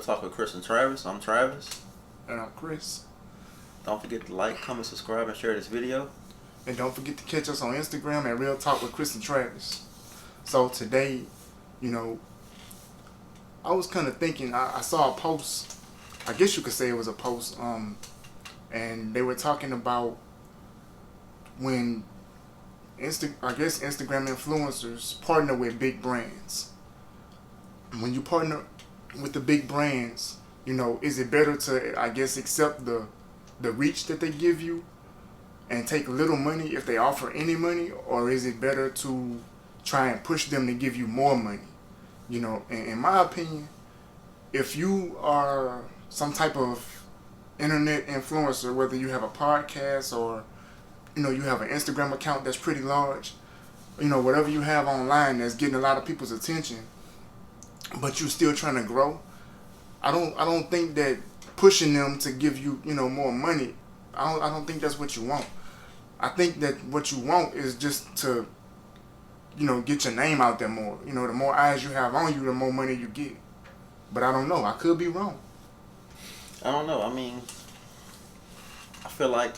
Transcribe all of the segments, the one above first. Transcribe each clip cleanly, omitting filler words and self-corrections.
Real Talk with Chris and Travis. I'm Travis. And I'm Chris. Don't forget to like, comment, subscribe, and share this video. And don't forget to catch us on Instagram at Real Talk with Chris and Travis. So today, I was kind of thinking, I saw a post, I guess you could say it was a post, and they were talking about when Instagram influencers partner with big brands. When you partner with the big brands, is it better to, accept the reach that they give you and take little money if they offer any money, or is it better to try and push them to give you more money? In my opinion, if you are some type of internet influencer, whether you have a podcast or you have an Instagram account that's pretty large, whatever you have online that's getting a lot of people's attention, but you're still trying to grow, I don't think that pushing them to give you more money, I don't think that's what you want. I think that what you want is just to get your name out there more. The more eyes you have on you, the more money you get. But I don't know. I could be wrong. I don't know. I feel like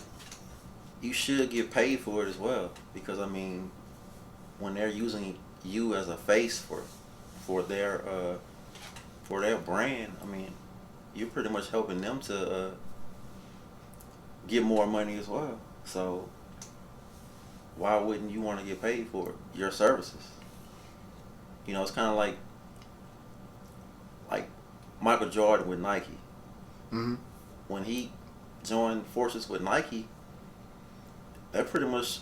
you should get paid for it as well, because when they're using you as a face for their brand, you're pretty much helping them to get more money as well. So why wouldn't you want to get paid for your services? It's kind of like Michael Jordan with Nike. Mm-hmm. When he joined forces with Nike, that pretty much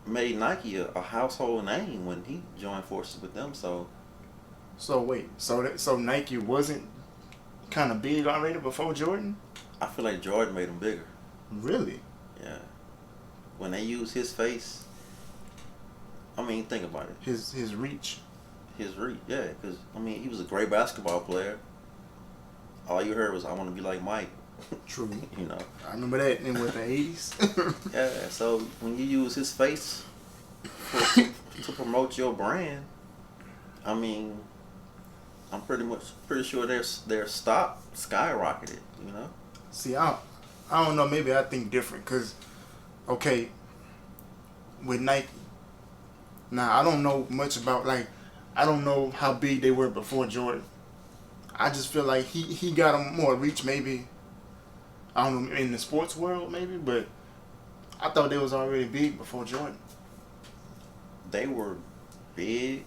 made Nike a household name when he joined forces with them. So wait, so Nike wasn't kind of big already before Jordan? I feel like Jordan made them bigger. Really? Yeah. When they use his face, think about it. His reach. His reach, yeah. Because, he was a great basketball player. All you heard was, "I want to be like Mike." True. I remember that in the 80s. Yeah, so when you use his face to promote your brand, I'm pretty sure their stock skyrocketed, See, I don't know, maybe I think different, because, okay, with Nike, now I don't know much about, I don't know how big they were before Jordan. I just feel like he got them more reach, maybe, I don't know, in the sports world, maybe, but I thought they was already big before Jordan. They were big,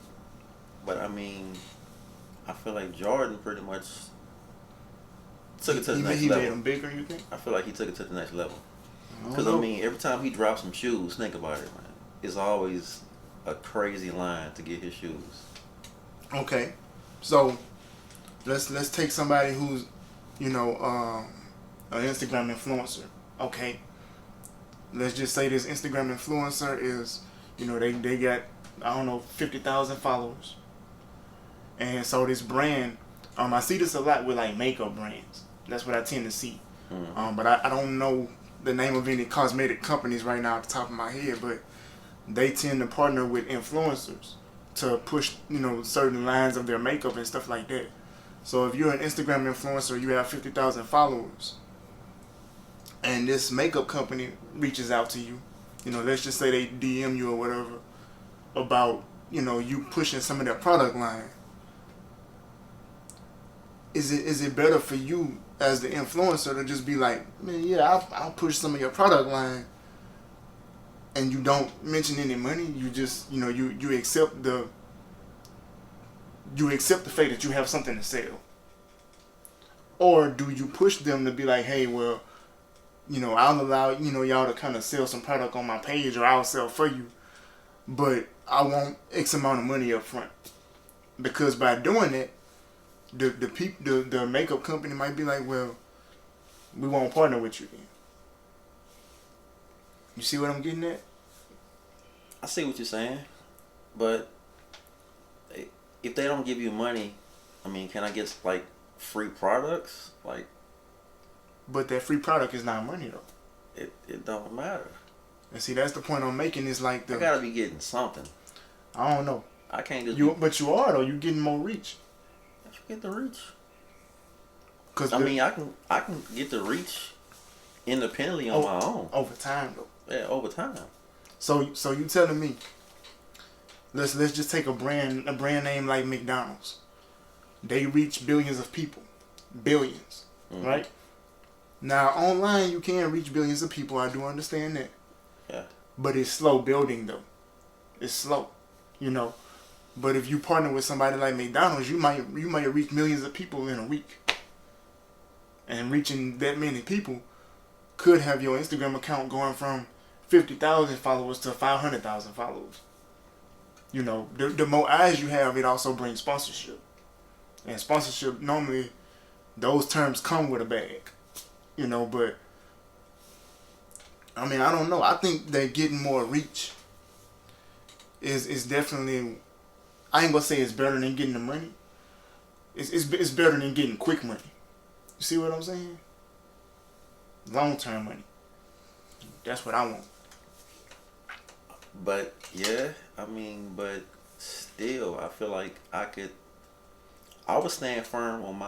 but I feel like Jordan pretty much took it to the next level. He made them bigger, you think? I feel like he took it to the next level. Because, every time he drops some shoes, think about it, man. It's always a crazy line to get his shoes. Okay. So, let's take somebody who's, an Instagram influencer. Okay. Let's just say this Instagram influencer is, they got, 50,000 followers. And so this brand, I see this a lot with makeup brands. That's what I tend to see. Mm-hmm. But I don't know the name of any cosmetic companies right now at the top of my head, but they tend to partner with influencers to push, certain lines of their makeup and stuff like that. So if you're an Instagram influencer, you have 50,000 followers, and this makeup company reaches out to you, let's just say they DM you or whatever about, you pushing some of their product line. Is it better for you as the influencer to just be like, man, yeah, I'll push some of your product line, and you don't mention any money? You just, you accept the fact that you have something to sell? Or do you push them to be like, hey, well, I'll allow, y'all to kind of sell some product on my page, or I'll sell for you, but I want X amount of money up front? Because by doing that, the makeup company might be like, well, we won't partner with you then. You see what I'm getting at? I see what you're saying, but if they don't give you money, can I get free products? But that free product is not money though. It don't matter. And see, that's the point I'm making. Is I gotta be getting something. I don't know. I can't just. But you are though. You getting more reach. You get the reach. Cause I mean, I can get the reach independently on my own over time though. Yeah, over time. So you telling me? Let's just take a brand name like McDonald's. They reach billions of people, billions, right? Now online you can reach billions of people. I do understand that. Yeah. But it's slow building though. It's slow, you know. But if you partner with somebody like McDonald's, you might reach millions of people in a week. And reaching that many people could have your Instagram account going from 50,000 followers to 500,000 followers. You know, the more eyes you have, it also brings sponsorship. And sponsorship, normally, those terms come with a bag. You know, but, I mean, I don't know. I think that getting more reach is definitely, I ain't gonna say it's better than getting the money. It's better than getting quick money. You see what I'm saying? Long-term money. That's what I want. But yeah, I mean, but still, I feel like I would stand firm on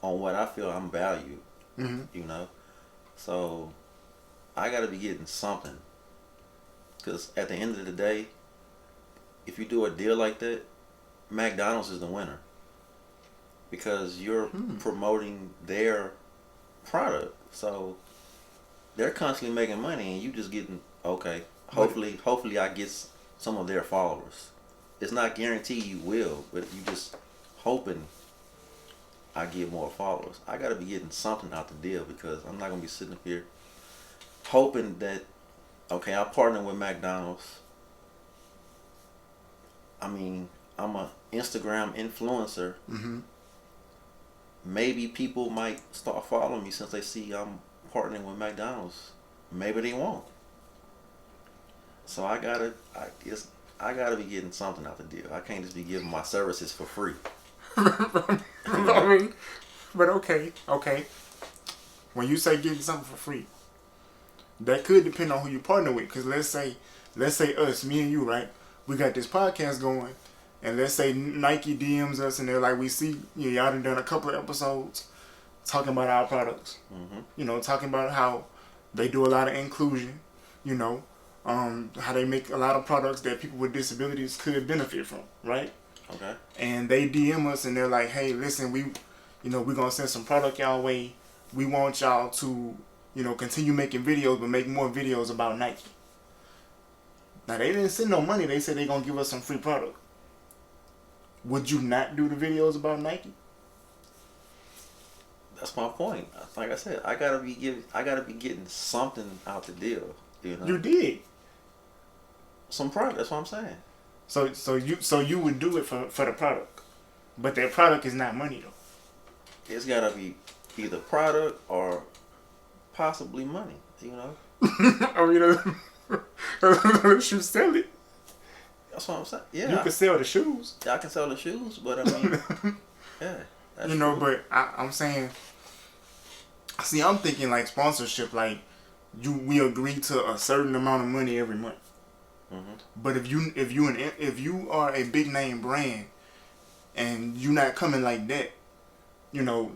on what I feel I'm valued. Mm-hmm. You know, so I got to be getting something. Because at the end of the day, if you do a deal like that, McDonald's is the winner. Because you're promoting their product. So they're constantly making money and you just getting, okay, hopefully I get some of their followers. It's not guaranteed you will, but you just hoping I get more followers. I got to be getting something out the deal because I'm not going to be sitting up here hoping that, okay, I partner with McDonald's. I mean, I'm a Instagram influencer. Mm-hmm. Maybe people might start following me since they see I'm partnering with McDonald's. Maybe they won't. So I gotta be getting something out the deal. I can't just be giving my services for free. I mean, but okay. When you say getting something for free, that could depend on who you partner with. Cause let's say us, me and you, right? We got this podcast going, and let's say Nike DMs us, and they're like, we see y'all done a couple of episodes talking about our products. Mm-hmm. You know, talking about how they do a lot of inclusion. You know, how they make a lot of products that people with disabilities could benefit from, right? Okay. And they DM us and they're like, hey, listen, we're gonna send some product y'all way. We want y'all to, continue making videos, but make more videos about Nike. Now they didn't send no money. They said they're gonna give us some free product. Would you not do the videos about Nike? That's my point. Like I said, I gotta be getting something out the deal. You did. Some product. That's what I'm saying. So you would do it for the product, but that product is not money though. It's gotta be either product or possibly money. I mean, unless you sell it. That's what I'm saying. Yeah, you can sell the shoes. Yeah, I can sell the shoes, but I mean, yeah. That's true. But I'm saying. See, I'm thinking like sponsorship, like we agree to a certain amount of money every month. Mm-hmm. But if you are a big name brand and you not coming like that,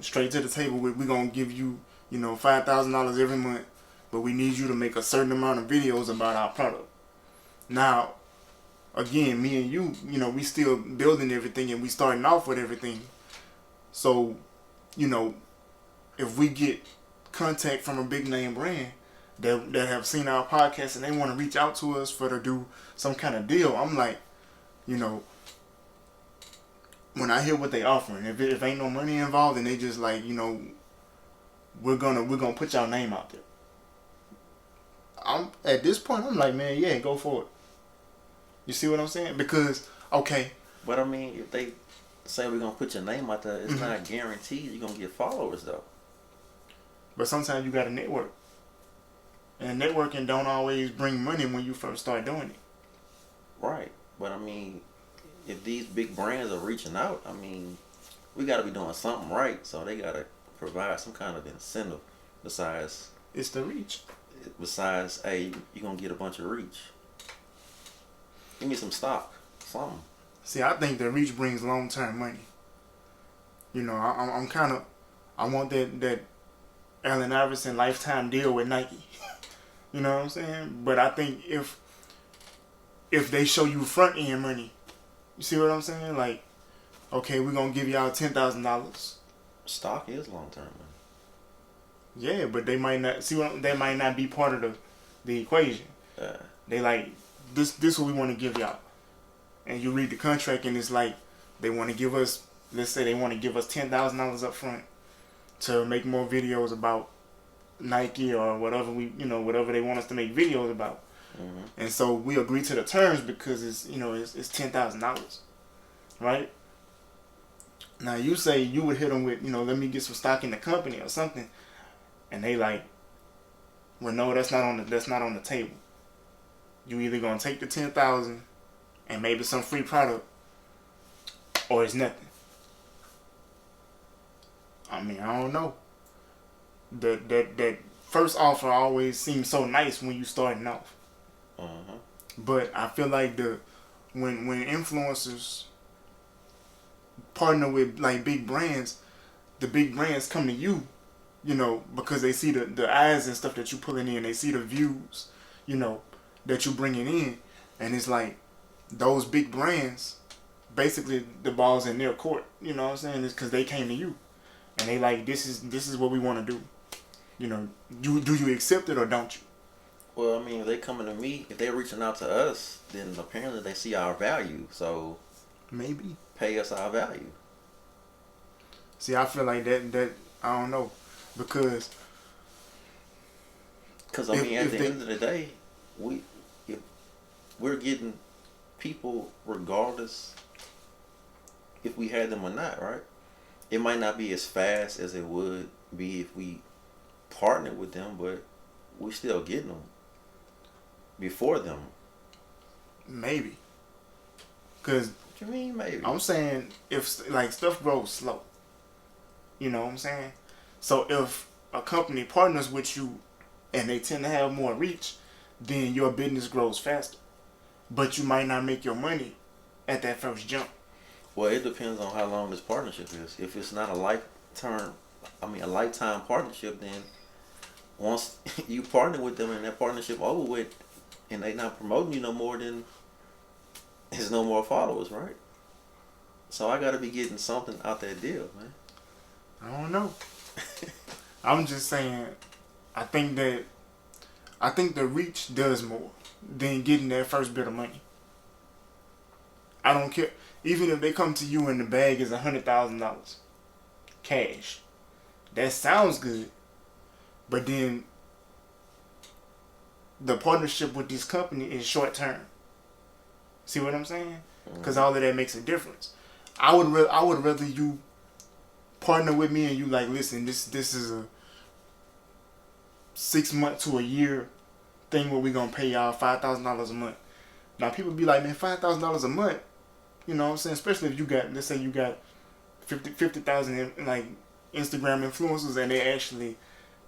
straight to the table with we're gonna give you $5,000 every month, but we need you to make a certain amount of videos about our product. Now, again, me and you, we still building everything and we starting off with everything. So, if we get contact from a big name brand that have seen our podcast and they want to reach out to us to do some kind of deal, I'm like, when I hear what they offering, if ain't no money involved and they just like, we're gonna put y'all name out there. I'm at this point, I'm like, man, yeah, go for it. You see what I'm saying? Because okay, but I mean, if they say we're gonna put your name out there, it's not guaranteed you're gonna get followers though. But sometimes you gotta network. And networking don't always bring money when you first start doing it. Right. But I mean, if these big brands are reaching out, I mean, we gotta be doing something right. So they gotta provide some kind of incentive besides. It's the reach. Besides, hey, you're gonna get a bunch of reach. Give me some stock. Something. See, I think the reach brings long-term money. You know, I'm kind of, I want that Allen Iverson lifetime deal with Nike. You know what I'm saying? But I think if they show you front end money, you see what I'm saying? Like, okay, we're gonna give y'all $10,000. Stock is long term money. Yeah, but they might not see what they might not be part of the equation. They like this what we want to give y'all, and you read the contract and it's like they want to give us, let's say they want to give us $10,000 up front to make more videos about Nike or whatever whatever they want us to make videos about. Mm-hmm. And so we agree to the terms because it's $10,000, right? Now you say you would hit them with let me get some stock in the company or something, and they like, well, no, that's not on the table. You either gonna take the 10,000 and maybe some free product, or it's nothing. I mean, I don't know. That first offer always seems so nice when you starting off. Uh-huh. But I feel like when influencers partner with like big brands, the big brands come to you, because they see the ads and stuff that you pulling in, they see the views, that you bringing in, and it's like those big brands, basically the ball's in their court. You know what I'm saying? It's because they came to you, and they like this is what we want to do. Do you accept it or don't you? Well, I mean, if they coming to me, if they're reaching out to us, then apparently they see our value. So Maybe. pay us our value. See, I feel like that I don't know, because I mean, at the end of the day, if we're getting people regardless if we had them or not, right? It might not be as fast as it would be if we partnered with them, but we still getting them before them. maybe, because What you mean, maybe? I'm saying if like stuff grows slow, you know what I'm saying? So if a company partners with you and they tend to have more reach, then your business grows faster. But you might not make your money at that first jump. Well, it depends on how long this partnership is. If it's not a lifetime partnership, then once you partner with them and that partnership over with, and they not promoting you no more, then there's no more followers, right? So I gotta be getting something out that deal, man. I don't know. I'm just saying, I think the reach does more than getting that first bit of money. I don't care. Even if they come to you and the bag is $100,000 cash, that sounds good. But then the partnership with this company is short term. See what I'm saying? Because all of that makes a difference. I would rather you partner with me and you like, listen, this is a 6 month to a year thing where we gonna pay y'all $5,000 a month. Now people be like, man, $5,000 a month. You know what I'm saying? Especially if you got, let's say you got 50,000 like Instagram influencers and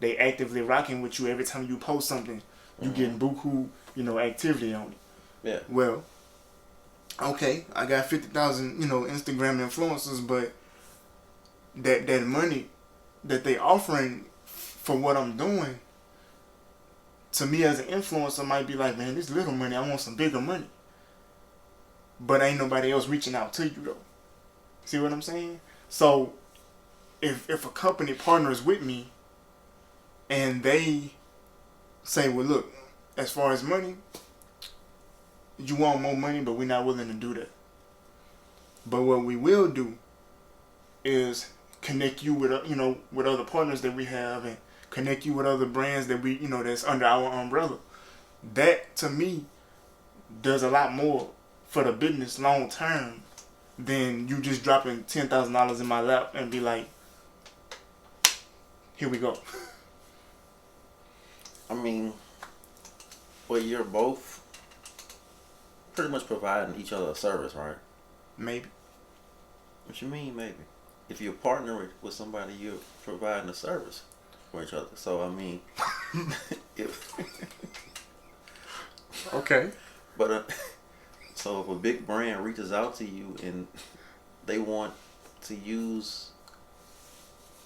they actively rocking with you every time you post something. You getting buku, activity on it. Yeah. Well, okay, I got 50,000, Instagram influencers, but that money that they offering for what I'm doing, to me as an influencer might be like, man, this little money, I want some bigger money. But ain't nobody else reaching out to you though. See what I'm saying? So if a company partners with me and they say, well, look, as far as money, you want more money, but we're not willing to do that. But what we will do is connect you with with other partners that we have, and connect you with other brands that we that's under our umbrella. That to me does a lot more for the business long term than you just dropping $10,000 in my lap and be like, here we go. I mean, well, you're both pretty much providing each other a service, right? Maybe. What you mean, maybe? If you're partnering with somebody, you're providing a service for each other. So I mean, if Okay. but so if a big brand reaches out to you and they want to use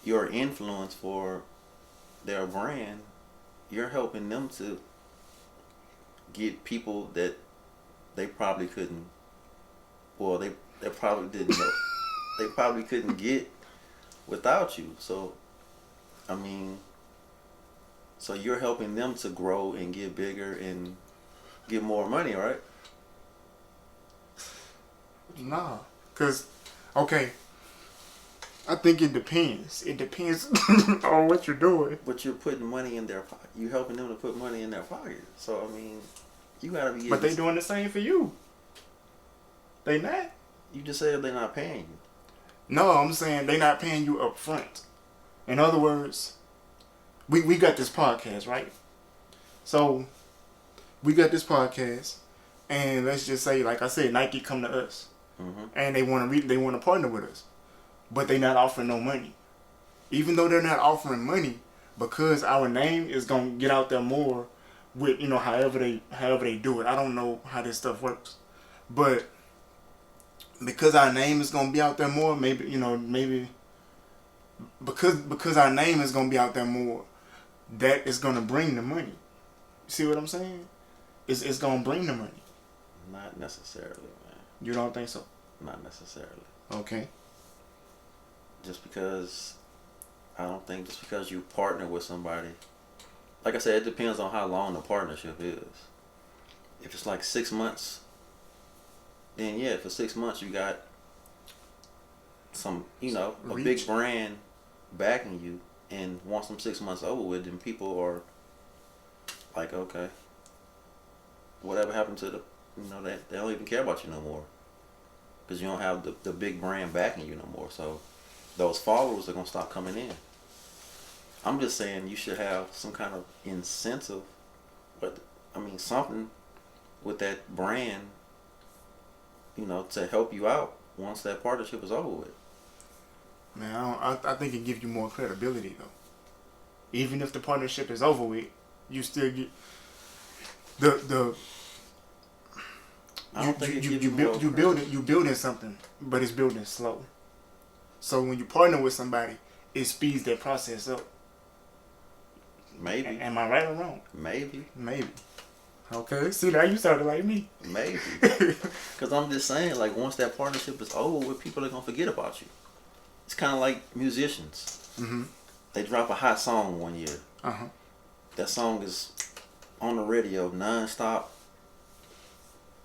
your influence for their brand, you're helping them to get people that they probably couldn't, well, they probably didn't know, they probably couldn't get without you. So, I mean, so you're helping them to grow and get bigger and get more money, right? Nah, cause okay, I think it depends. It depends on what you're doing. But you're putting money in their pocket. You're helping them to put money in their pocket. So I mean, you gotta be. But they doing the same for you. They not. You just said they're not paying you. No, I'm saying they not paying you up front. In other words, we got this podcast, right? So we got this podcast, and let's just say, like I said, Nike come to us, and they want to partner with us, but they not offering no money. Even though they're not offering money, because our name is gonna get out there more, with however they do it. I don't know how this stuff works, but because our name is gonna be out there more, maybe because our name is gonna be out there more, that is gonna bring the money. See what I'm saying? It's gonna bring the money. Not necessarily, man. You don't think so? Not necessarily. Okay. Just because you partner with somebody, like I said, it depends on how long the partnership is. If it's like 6 months, then yeah, for 6 months you got some, a Reach. big brand backing you, and once them 6 months over with, then people are like, okay, whatever happened to the, they don't even care about you no more, because you don't have the big brand backing you no more. So those followers are gonna stop coming in. I'm just saying you should have some kind of incentive, but something with that brand, to help you out once that partnership is over with. Man, I think it gives you more credibility though. Even if the partnership is over with, you still get the. I don't think it gives you you building something, but it's building slow. So when you partner with somebody, it speeds that process up. Maybe. Am I right or wrong? Maybe. Okay. See, now you sounded like me. Maybe. Because I'm just saying, like, once that partnership is over with, people are gonna forget about you. It's kind of like musicians. Mm-hmm. They drop a hot song one year. That song is on the radio non-stop,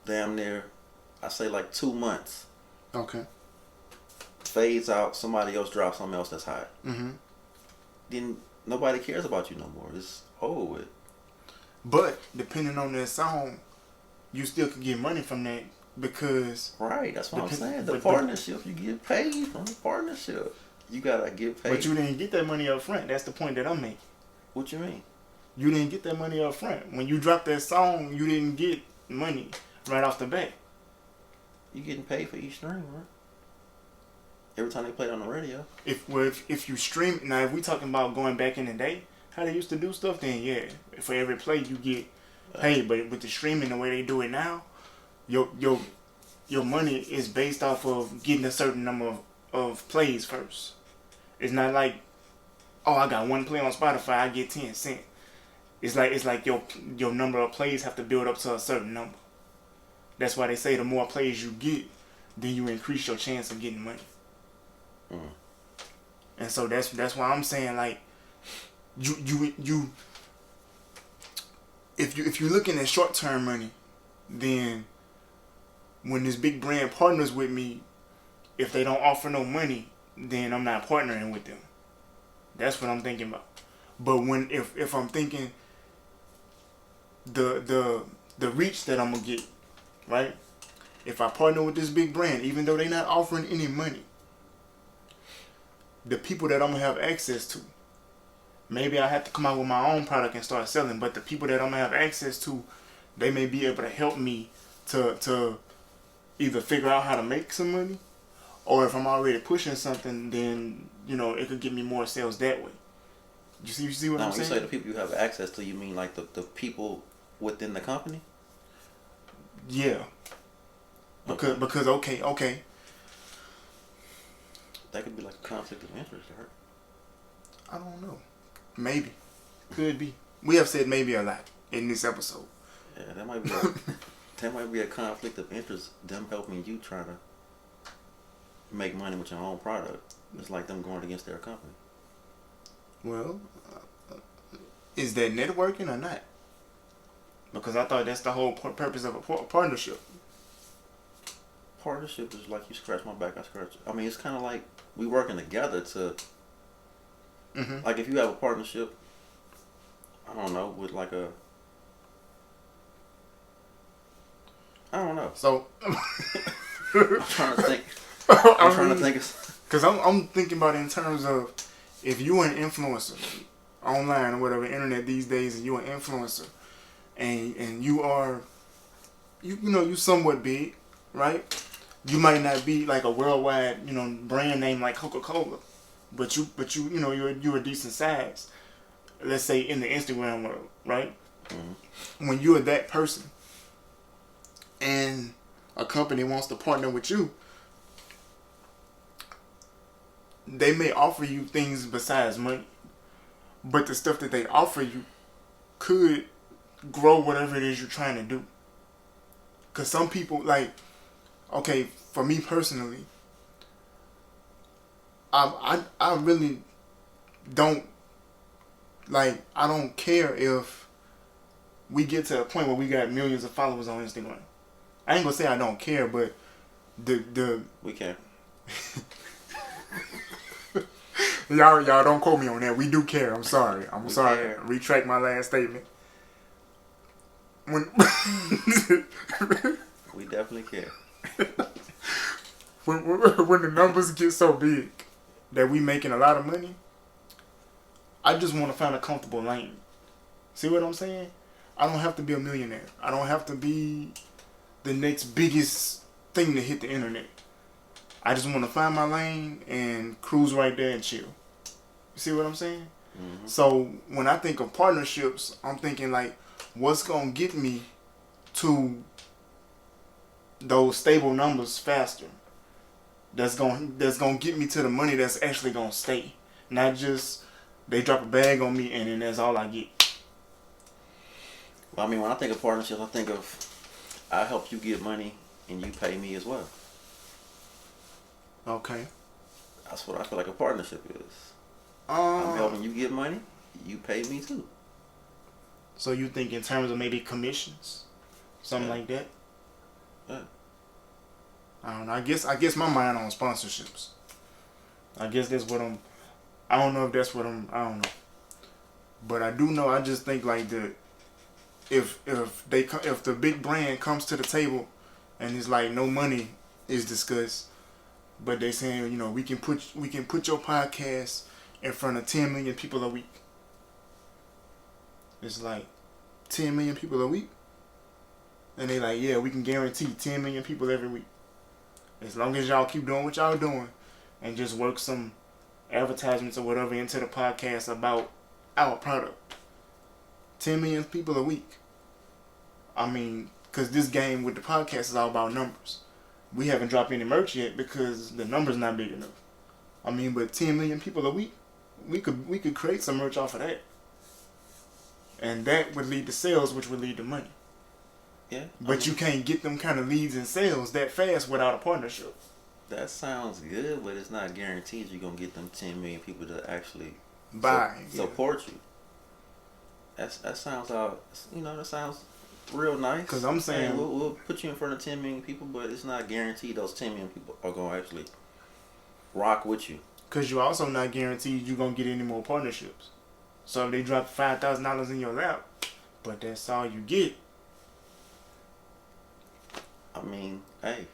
damn near, I say like 2 months. Okay. Fades out, somebody else drops something else that's hot. Mm-hmm. Then nobody cares about you no more. It's over with. But depending on that song, you still can get money from that because. Right, that's what I'm saying. The partnership, you get paid from the partnership. You gotta get paid. But you didn't get that money up front. That's the point that I'm making. What you mean? You didn't get that money up front. When you dropped that song, you didn't get money right off the bat. You getting paid for each stream, right? Every time they play it on the radio. If you stream now, if we talking about going back in the day, how they used to do stuff, then yeah, for every play you get paid. But with the streaming, the way they do it now, your money is based off of getting a certain number of plays first. It's not like, oh, I got one play on Spotify, I get 10 cents. It's like your number of plays have to build up to a certain number. That's why they say the more plays you get, then you increase your chance of getting money. And so that's why I'm saying, like, you if you're looking at short term money, then when this big brand partners with me, if they don't offer no money, then I'm not partnering with them. That's what I'm thinking about. But when if I'm thinking the reach that I'm gonna get, right? If I partner with this big brand, even though they're not offering any money, the people that I'm gonna have access to, maybe I have to come out with my own product and start selling, but the people that I'm gonna have access to, they may be able to help me to either figure out how to make some money, or if I'm already pushing something, then it could give me more sales that way. You see what I'm saying? When you say the people you have access to, you mean like the people within the company? Yeah. Because okay. That could be like a conflict of interest, right? I don't know. Maybe. Could be. We have said maybe a lot in this episode. Yeah, that might be a conflict of interest. Them helping you try to make money with your own product. It's like them going against their company. Well, is that networking or not? Because I thought that's the whole purpose of a partnership. Partnership is like you scratch my back, I scratch. I mean, it's kind of like we working together to. Mm-hmm. Like if you have a partnership, I don't know, with like a. I don't know. So. I'm trying to think. I'm trying to think of. Because I'm thinking about it in terms of if you're an influencer online or whatever, internet these days, and you're an influencer, and you are, you know, you somewhat big, right? You might not be like a worldwide, you know, brand name like Coca-Cola, but you know, you're a decent size. Let's say in the Instagram world, right? Mm-hmm. When you're that person, and a company wants to partner with you, they may offer you things besides money, but the stuff that they offer you could grow whatever it is you're trying to do. Because some people, like, okay, for me personally, I really don't, like, I don't care if we get to a point where we got millions of followers on Instagram. I ain't gonna say I don't care, but we care. Y'all don't quote me on that. We do care. I'm sorry. I'm sorry. Care. Retract my last statement. When we definitely care. when the numbers get so big that we making a lot of money, I just want to find a comfortable lane. See what I'm saying? I don't have to be a millionaire. I don't have to be the next biggest thing to hit the internet. I just want to find my lane and cruise right there and chill. You see what I'm saying? Mm-hmm. So when I think of partnerships, I'm thinking like, what's gonna get me to those stable numbers faster? That's gonna get me to the money that's actually gonna stay, not just they drop a bag on me and then that's all I get. Well, I mean, when I think of partnerships, I think of I help you get money and you pay me as well. Okay. That's what I feel like a partnership is. I'm helping you get money, you pay me too. So you think in terms of maybe commissions, something like that? Yeah. I don't know. I guess my mind on sponsorships. I guess that's what I don't know if that's what I don't know. But I do know. I just think like that. If the big brand comes to the table, and it's like no money is discussed, but they saying, you know, we can put your podcast in front of 10 million people a week. It's like 10 million people a week, and they like, yeah, we can guarantee 10 million people every week, as long as y'all keep doing what y'all doing, and just work some advertisements or whatever into the podcast about our product. 10 million people a week. I mean, because this game with the podcast is all about numbers. We haven't dropped any merch yet because the number's not big enough. I mean, but 10 million people a week, we could create some merch off of that. And that would lead to sales, which would lead to money. Yeah. But you can't get them kind of leads and sales that fast without a partnership. That sounds good, but it's not guaranteed you're going to get them 10 million people to actually support you. That sounds that sounds real nice. Because I'm saying, hey, we'll put you in front of 10 million people, but it's not guaranteed those 10 million people are going to actually rock with you. Because you're also not guaranteed you're going to get any more partnerships. So if they drop $5,000 in your lap, but that's all you get. I mean, hey,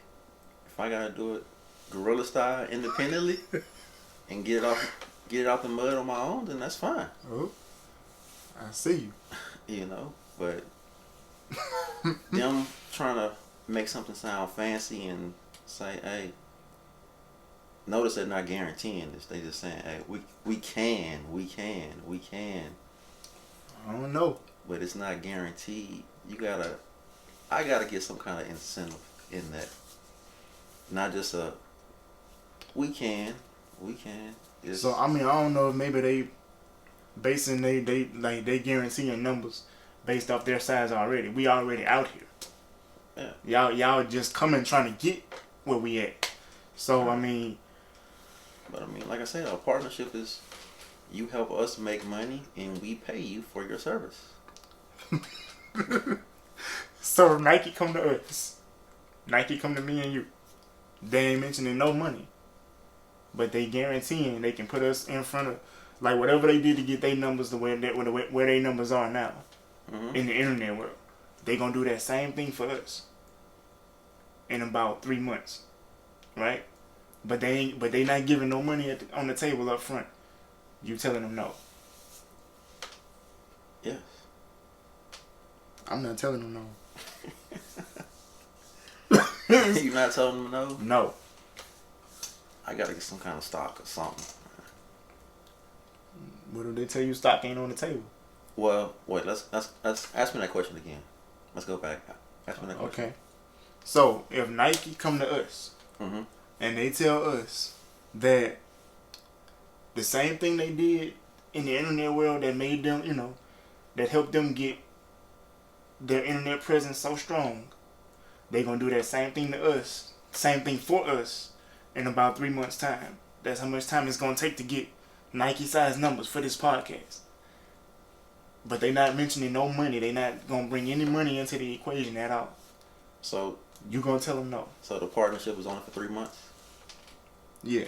if I got to do it guerrilla style independently and get it out the mud on my own, then that's fine. Oh, I see you. You know, but them trying to make something sound fancy and say, hey, notice they're not guaranteeing this. They just saying, hey, we can. I don't know. But it's not guaranteed. I gotta get some kind of incentive in that. Not just we can. So I mean, I don't know if maybe basing they guaranteeing numbers based off their size already. We already out here. Yeah. Y'all just coming trying to get where we at. So I mean. But I mean, like I said, our partnership is you help us make money and we pay you for your service. So Nike come to us. Nike come to me and you. They ain't mentioning no money. But they guaranteeing they can put us in front of, like, whatever they did to get their numbers to where their numbers are now in the internet world. They gonna do that same thing for us in about 3 months, right? But they not giving no money on the table up front. You telling them no? Yes. I'm not telling them no. You not telling them no? No. I gotta get some kind of stock or something. What if they tell you stock ain't on the table? Well, wait. Let's ask me that question again. Let's go back. Ask me that question. Okay. So if Nike come to us and they tell us that the same thing they did in the internet world that made them, that helped them get their internet presence so strong, they gonna do that same thing to us, same thing for us in about 3 months' time. That's how much time it's gonna take to get Nike-sized numbers for this podcast. But they not mentioning no money. They not gonna bring any money into the equation at all. So you gonna tell them no? So the partnership is only for 3 months. Yeah.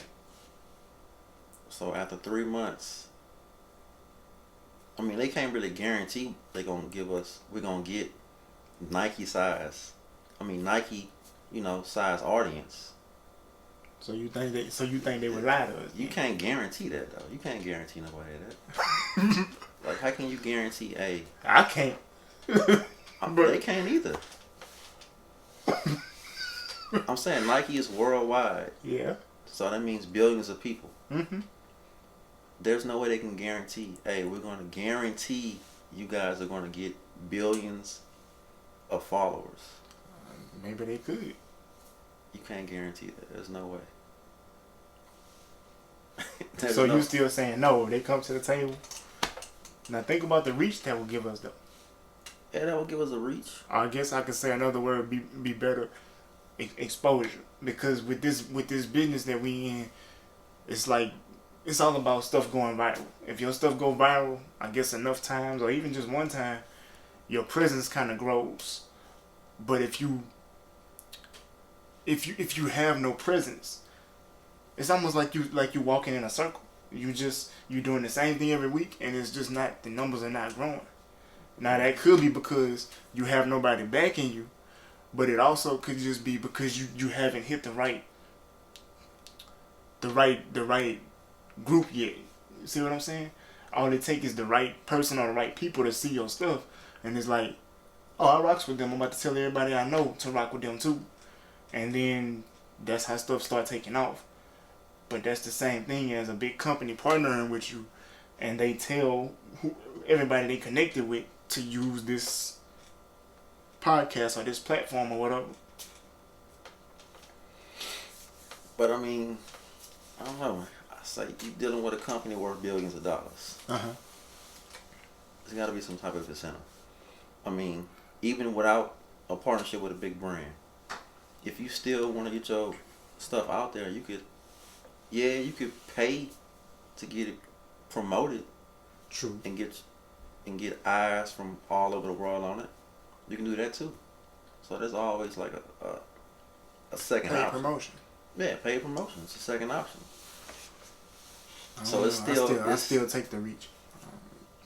So after 3 months, I mean, they can't really guarantee we're gonna get Nike size. I mean, Nike, size audience. So you think they would lie to us? You can't guarantee that though. You can't guarantee nobody that. Like, how can you guarantee a? I can't. They can't either. I'm saying Nike is worldwide. Yeah. So that means billions of people. Mm-hmm. There's no way they can guarantee, hey, we're going to guarantee you guys are going to get billions of followers. Maybe they could. You can't guarantee that. There's no way. So you still saying no? They come to the table. Now think about the reach that will give us though. Yeah, that will give us a reach. I guess I could say another word be better. Exposure, because with this business that we in, it's like it's all about stuff going viral. If your stuff go viral, I guess enough times or even just one time, your presence kind of grows. But if you have no presence, it's almost like you walking in a circle. You doing the same thing every week, and it's just not, the numbers are not growing. Now that could be because you have nobody backing you. But it also could just be because you haven't hit the right group yet. You see what I'm saying? All it takes is the right person or the right people to see your stuff. And it's like, oh, I rocks with them. I'm about to tell everybody I know to rock with them too. And then that's how stuff start taking off. But that's the same thing as a big company partnering with you. And they tell everybody they connected with to use this podcast or this platform or whatever. But I mean, I don't know. I say you're dealing with a company worth billions of dollars. Uh-huh. There's got to be some type of incentive. I mean, even without a partnership with a big brand, if you still want to get your stuff out there, you could pay to get it promoted. True. And get eyes from all over the world on it. You can do that too. So there's always like a second paid option. Promotion. Yeah, paid promotion. It's a second option. So it's still I still take the reach.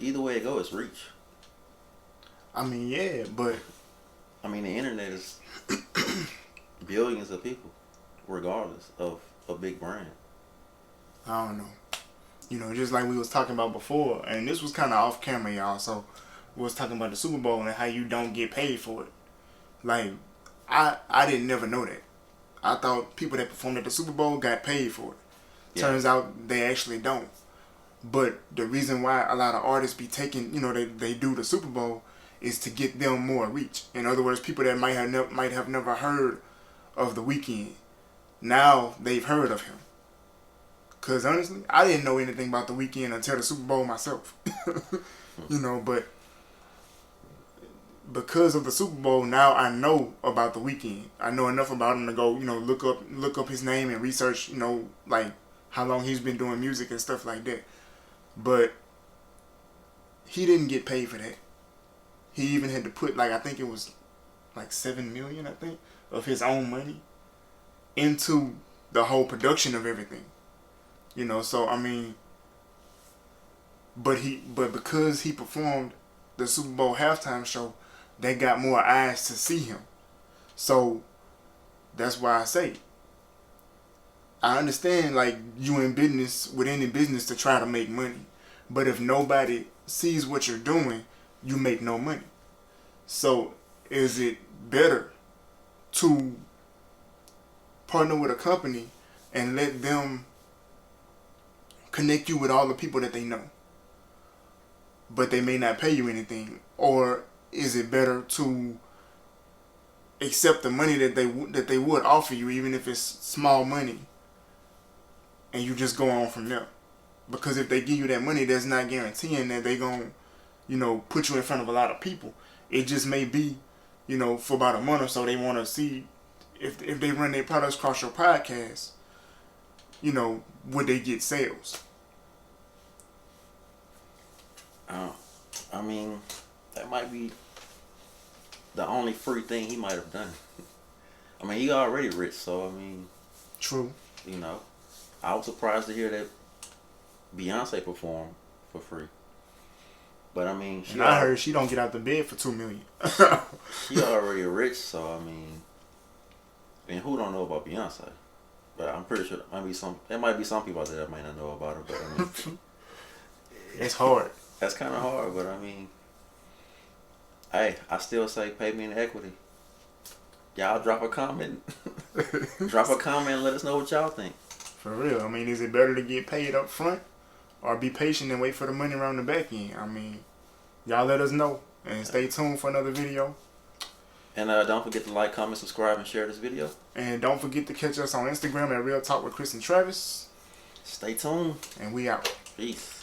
Either way it goes, it's reach. I mean, yeah, but I mean, the internet is billions of people, regardless of a big brand. I don't know. Just like we was talking about before, and this was kind of off camera, y'all. So we was talking about the Super Bowl and how you don't get paid for it. Like, I didn't never know that. I thought people that performed at the Super Bowl got paid for it. Yeah. Turns out they actually don't. But the reason why a lot of artists be taking, they do the Super Bowl is to get them more reach. In other words, people that might have never heard of The Weeknd, now they've heard of him. Cause honestly, I didn't know anything about the weekend until the Super Bowl myself. You know, but because of the Super Bowl, now I know about the weekend. I know enough about him to go, look up his name and research, like how long he's been doing music and stuff like that. But he didn't get paid for that. He even had to put I think it was like $7 million, I think, of his own money into the whole production of everything. So I mean, but because he performed the Super Bowl halftime show, they got more eyes to see him. So that's why I say, I understand you in business, with any business, to try to make money. But if nobody sees what you're doing, you make no money. So is it better to partner with a company and let them connect you with all the people that they know, but they may not pay you anything? Or is it better to accept the money that they would offer you, even if it's small money, and you just go on from there? Because if they give you that money, that's not guaranteeing that they gonna, put you in front of a lot of people. It just may be, for about a month or so, they want to see if they run their products across your podcast, would they get sales? I mean, that might be the only free thing he might have done. I mean, he already rich, so I mean, true. I was surprised to hear that Beyonce performed for free. But I mean, I heard she don't get out the bed for $2 million. She already rich, so I mean, who don't know about Beyonce? But I'm pretty sure there might be some people out there that might not know about her. But I mean, it's hard. That's kind of hard, but I mean, hey, I still say pay me in equity. Y'all drop a comment. Drop a comment and let us know what y'all think. For real. I mean, is it better to get paid up front or be patient and wait for the money around the back end? I mean, y'all let us know. And stay tuned for another video. And don't forget to like, comment, subscribe, and share this video. And don't forget to catch us on Instagram at Real Talk with Chris and Travis. Stay tuned. And we out. Peace.